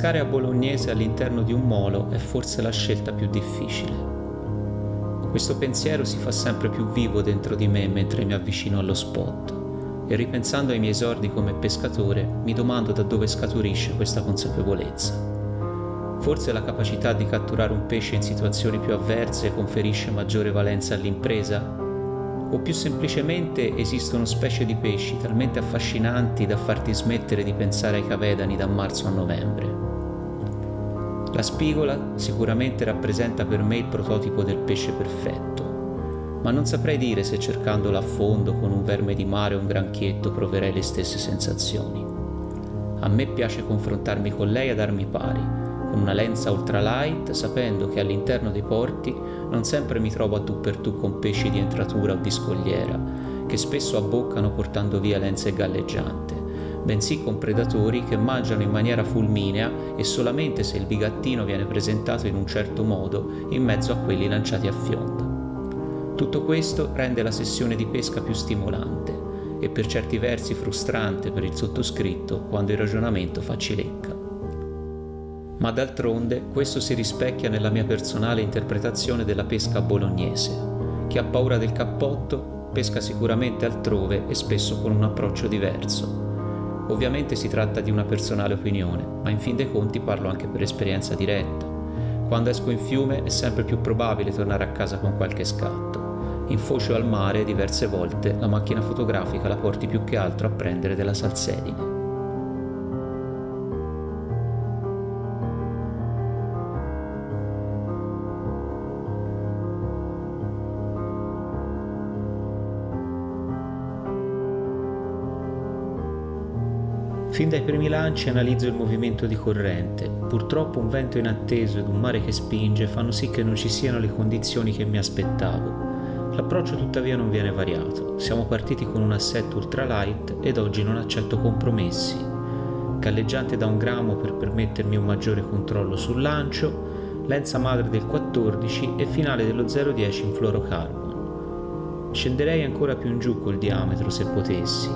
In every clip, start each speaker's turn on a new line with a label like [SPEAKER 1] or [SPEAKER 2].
[SPEAKER 1] Pescare a bolognese all'interno di un molo è forse la scelta più difficile. Questo pensiero si fa sempre più vivo dentro di me mentre mi avvicino allo spot e ripensando ai miei esordi come pescatore mi domando da dove scaturisce questa consapevolezza. Forse la capacità di catturare un pesce in situazioni più avverse conferisce maggiore valenza all'impresa? O più semplicemente esistono specie di pesci talmente affascinanti da farti smettere di pensare ai cavedani da marzo a novembre? La spigola sicuramente rappresenta per me il prototipo del pesce perfetto, ma non saprei dire se cercandola a fondo con un verme di mare o un granchietto proverei le stesse sensazioni. A me piace confrontarmi con lei ad armi pari, con una lenza ultralight, sapendo che all'interno dei porti non sempre mi trovo a tu per tu con pesci di entratura o di scogliera, che spesso abboccano portando via lenze galleggiante, bensì con predatori che mangiano in maniera fulminea e solamente se il bigattino viene presentato in un certo modo in mezzo a quelli lanciati a fionda. Tutto questo rende la sessione di pesca più stimolante e per certi versi frustrante per il sottoscritto quando il ragionamento fa cilecca. Ma d'altronde questo si rispecchia nella mia personale interpretazione della pesca bolognese. Chi ha paura del cappotto pesca sicuramente altrove e spesso con un approccio diverso. Ovviamente si tratta di una personale opinione, ma in fin dei conti parlo anche per esperienza diretta. Quando esco in fiume è sempre più probabile tornare a casa con qualche scatto. In foce o al mare diverse volte la macchina fotografica la porti più che altro a prendere della salsedine. Fin dai primi lanci analizzo il movimento di corrente. Purtroppo un vento inatteso ed un mare che spinge fanno sì che non ci siano le condizioni che mi aspettavo. L'approccio tuttavia non viene variato. Siamo partiti con un assetto ultralight ed oggi non accetto compromessi. Galleggiante da 1 grammo per permettermi un maggiore controllo sul lancio, lenza madre del 14 e finale dello 0,10 in fluorocarbon. Scenderei ancora più in giù col diametro se potessi,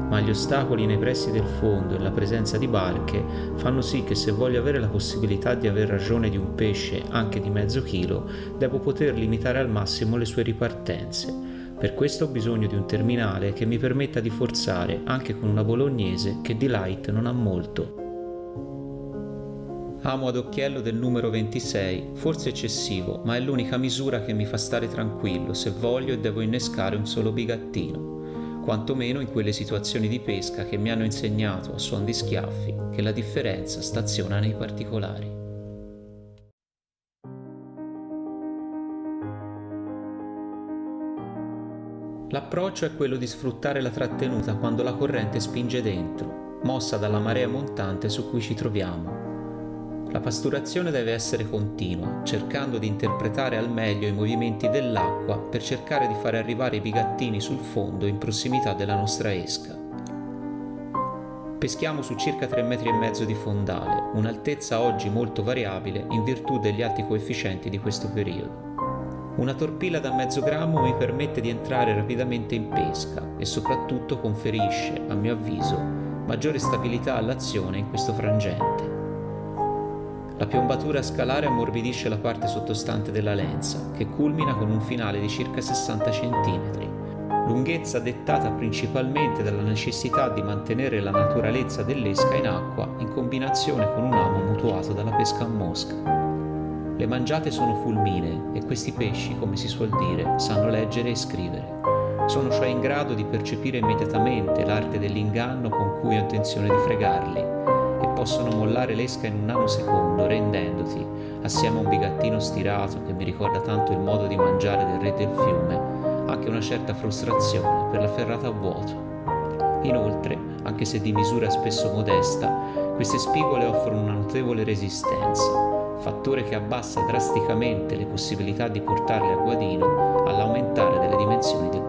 [SPEAKER 1] ma gli ostacoli nei pressi del fondo e la presenza di barche fanno sì che se voglio avere la possibilità di aver ragione di un pesce anche di mezzo chilo, devo poter limitare al massimo le sue ripartenze. Per questo ho bisogno di un terminale che mi permetta di forzare anche con una bolognese che di light non ha molto. Amo ad occhiello del numero 26, forse eccessivo, ma è l'unica misura che mi fa stare tranquillo se voglio e devo innescare un solo bigattino. Quantomeno in quelle situazioni di pesca che mi hanno insegnato a suon di schiaffi che la differenza staziona nei particolari. L'approccio è quello di sfruttare la trattenuta quando la corrente spinge dentro, mossa dalla marea montante su cui ci troviamo. La pasturazione deve essere continua, cercando di interpretare al meglio i movimenti dell'acqua per cercare di fare arrivare i bigattini sul fondo in prossimità della nostra esca. Peschiamo su circa 3,5 metri di fondale, un'altezza oggi molto variabile in virtù degli alti coefficienti di questo periodo. Una torpilla da 0,5 grammo mi permette di entrare rapidamente in pesca e soprattutto conferisce, a mio avviso, maggiore stabilità all'azione in questo frangente. La piombatura scalare ammorbidisce la parte sottostante della lenza, che culmina con un finale di circa 60 cm, lunghezza dettata principalmente dalla necessità di mantenere la naturalezza dell'esca in acqua in combinazione con un amo mutuato dalla pesca a mosca. Le mangiate sono fulminee e questi pesci, come si suol dire, sanno leggere e scrivere. Sono cioè in grado di percepire immediatamente l'arte dell'inganno con cui ho intenzione di fregarli, possono mollare l'esca in un nanosecondo rendendoti, assieme a un bigattino stirato che mi ricorda tanto il modo di mangiare del re del fiume, anche una certa frustrazione per la ferrata a vuoto. Inoltre, anche se di misura spesso modesta, queste spigole offrono una notevole resistenza, fattore che abbassa drasticamente le possibilità di portarle a guadino all'aumentare delle dimensioni del